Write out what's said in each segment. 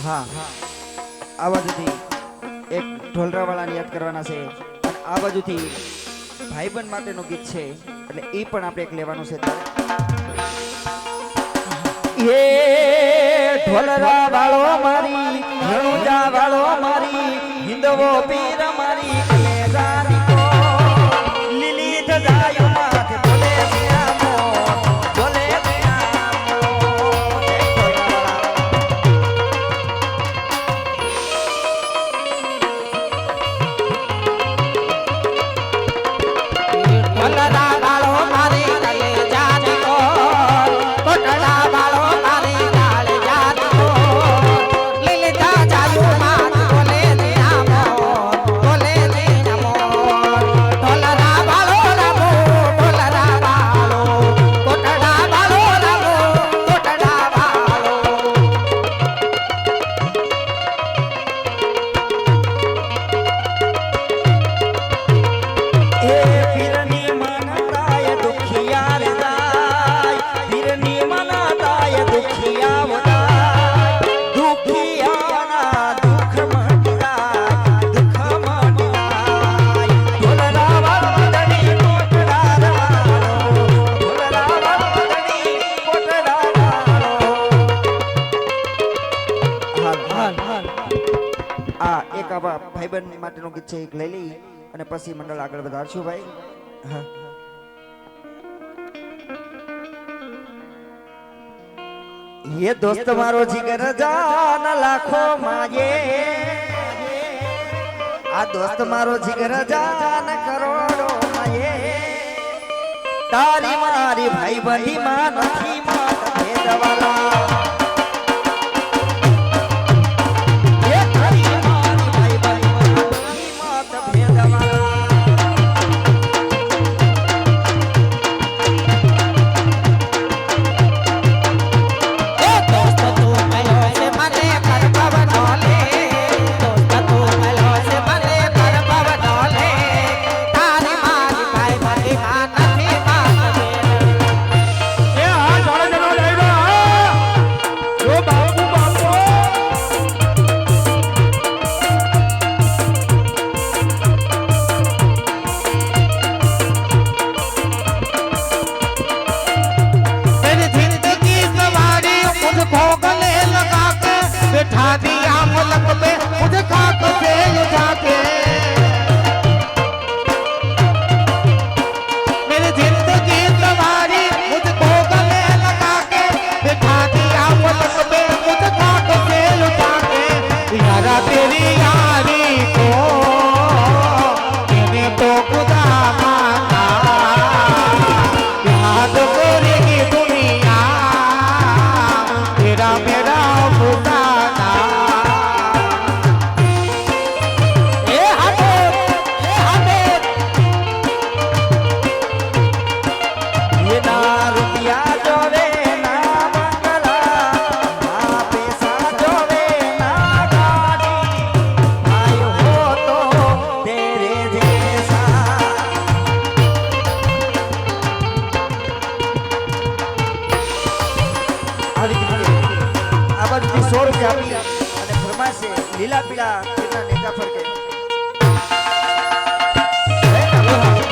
હા આ બાજુથી એક ઢોલરાવાળાને યાદ કરવાના છે અને આ બાજુથી ભાઈબંધ માટેનું ગીત છે એટલે એ પણ આપણે એક લેવાનું છે એ ઢોલરા વાળો મારી રણુજા વાળો મારી હિંદવો પીર મારી કલેજા દીકો લીલી ધજાયો માથે બોલે શ્યામો બોલે ભાઈબંધ માટેનું ગીત છે એક લઈ લઈ અને પછી મંડળ આગળ વધારશું ભાઈ હા ये दोस्त मारो जिगर जान लाखो माये आ दोस्त मारो जिगर जान करोड़ो माये तारी मारी भाई बंधी मां नथी मां भेदवाला લીલા પીળા નેતા ફરકે अलग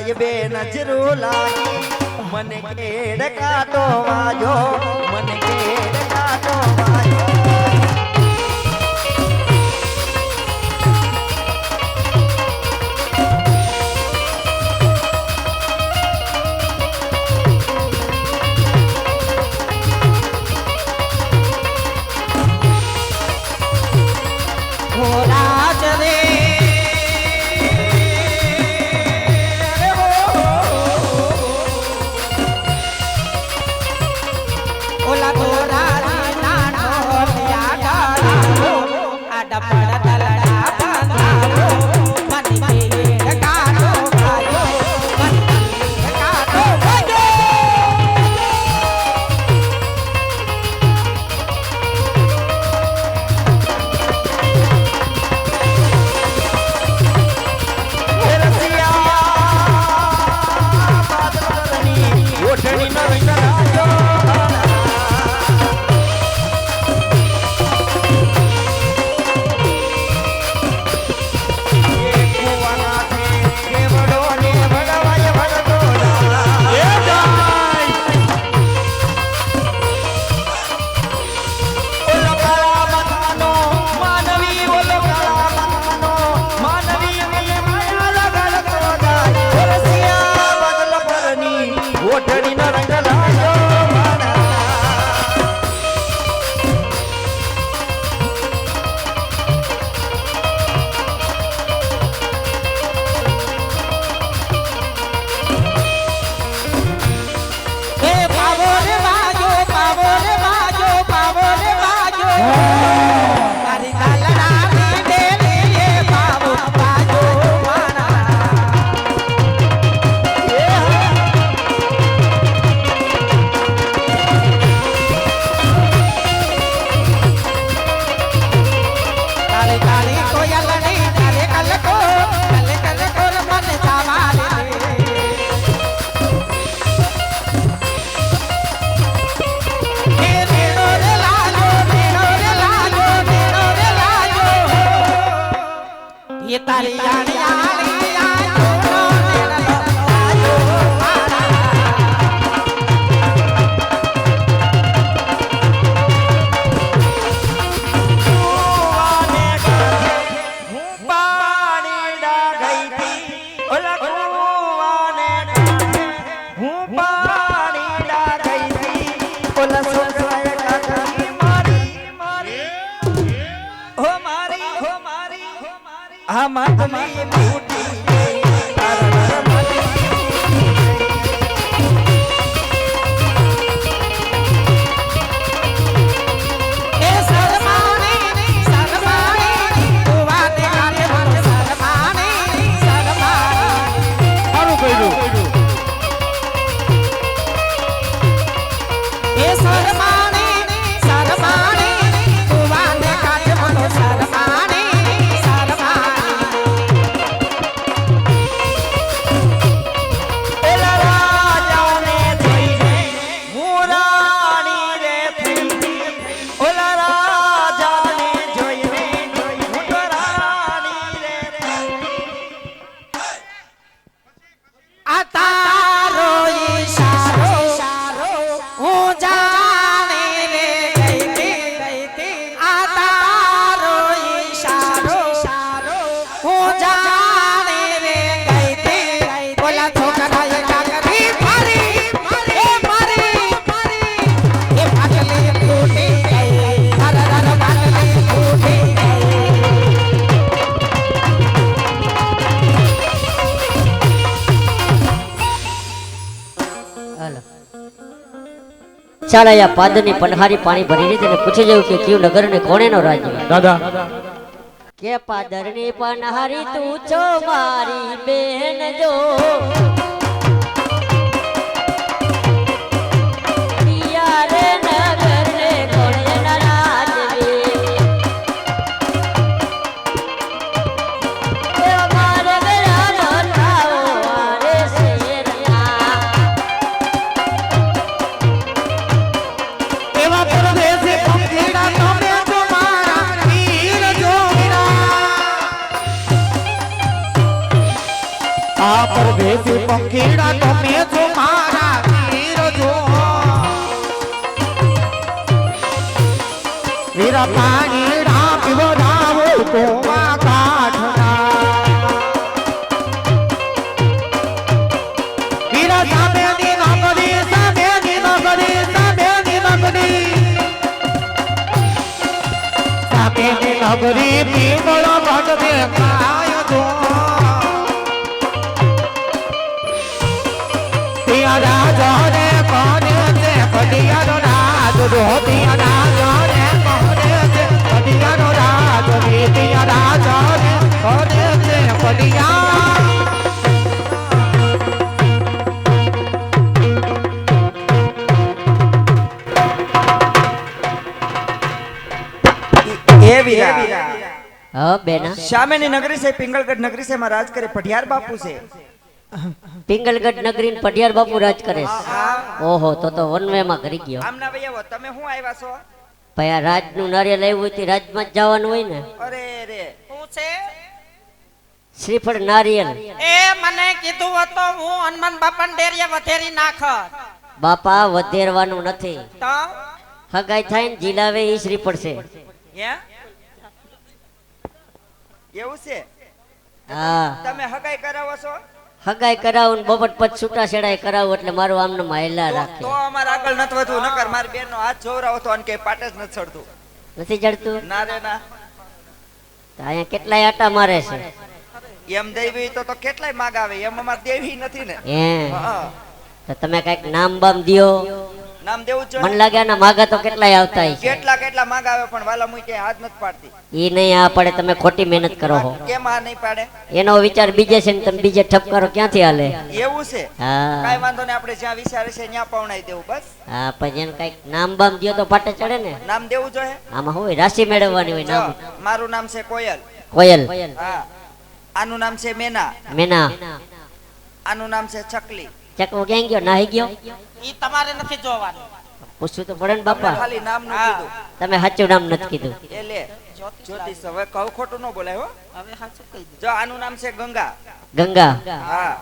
થાય બે નજરો લાગી મને કેડ કાટો વાજો મને કેડ કાટો વાજો ચાલાયા પાદરની પનહારી પાણી ભરીને તેને પૂછી જવું કે કયું નગર ને કોણેનો રાજ્ય દાદા કે પાદરની પનહારી તું છો મારી બેન જો परदेसी પંખીડા તમે છો મારા વીર જો વીરા પાણીડા પીવડાવો કોવા કાઠના વીરા સામેની નગરી સામેની નગરી સામેની નગરી સામેની નગરી પીવળો ભટ દેખાય જો રાજા રે કોને છે પડિયાનો રાજ રોટિયા રાજા રે કોને છે પડિયાનો રાજ રોટિયા રાજા રે કોને છે પડિયા એ વીરા હા બેના સામેની નગરી છે પિંગલગઢ નગરી છે માં રાજ કરે પઢિયાર બાપુ છે. પિંગલગઢ નગરી ને પઢિયાર બાપુ રાજ કરે છે. હા ઓહો તો વનવે માં કરી ગયો. આમના ભાઈ આવો તમે શું આવ્યા છો? ભાઈ આ રાજ નું નારિયેલ આવ્યું હોય તે રાજમાં જ જવાનું હોય ને. અરે રે શું છે શ્રીફળ નારિયેલ એ મને કીધું હતું હું હનુમાન બાપા ડેરીએ વધેરી નાખ બાપા વધેરવાનું નથી. તો હગાઈ થાય ને જીલાવે ઈ શ્રીફળ છે. હે એવું છે? હા તમે હગાઈ કરાવો છો? હગાઈ કરાવું ને બપોર પછી છૂટા છેડાઈ કરાવું એટલે મારું આમને માયલા રાખે. તો અમારે આગળ નથી વધવું નકર મારી બેન નો હાથ જોવરાવો તો અને કે પાટે જ નથી ચડતું. નથી જડતું ના રે ના તો અહીંયા કેટલાય આટા મારે છે. એમ દેવી તો કેટલાય માગ આવે એમ અમાર દેવી નથી ને. હે હા તો તમે કઈક નામ બામ દ્યો. નામ દેવું જ મને જોઈએ. લાગે આના માગા તો કેટલાય આવતા હશે. કેટલા માગ આવે પણ વાલા મુઈ ક્યાંય હાથ નથી પાડતી. ઈ નહીં આ પડે તમે ખોટી મહેનત કરો છો. કેમ આ નહીં પાડે? એનો વિચાર બીજે છે ને તમે બીજે ઠપ કરો ક્યાંથી હાલે. એવું છે? હા કાઈ વાંધો નહીં આપણે જ્યાં વિચારે છે ત્યાં પવણાઈ દેવું બસ. હા પછી એને કઈક નામ બામ દ્યો તો પાટે ચડે ને. નામ દેવું જોઈએ. આમાં હોય રાશિ મેળવવાની હોય જો, નામ. મારું નામ છે કોયલ. કોયલ હા આનું નામ છે મેના. મેના આનું નામ છે ચકલી. ચકવો ક્યાં ગયો નાહી ગયો ઈ તમારે નથી જોવાનું પૂછવું તો પડે ને તમને બાપા. ખાલી નામનું હા. કીધું. તમે સાચું નામ નથી કીધું. એ લે જ્યોતિષ હવે કહું ખોટું ન બોલાય હો. હવે સાચું કહી દે જો આનું નામ છે ગંગા. ગંગા હા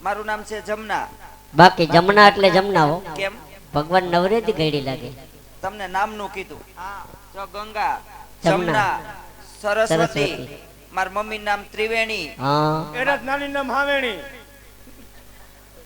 મારું નામ છે જમના. બાકી જમના એટલે જમના હો. કેમ? ભગવાન નવરેથી ગયડી લાગે. તમને નામનું કીધું. જો ગંગા જમના, જમના સરસ્વતી સરસ્વતી. માર મમ્મી નામ ત્રિવેણી. હા એના નાની નામ હાવેણી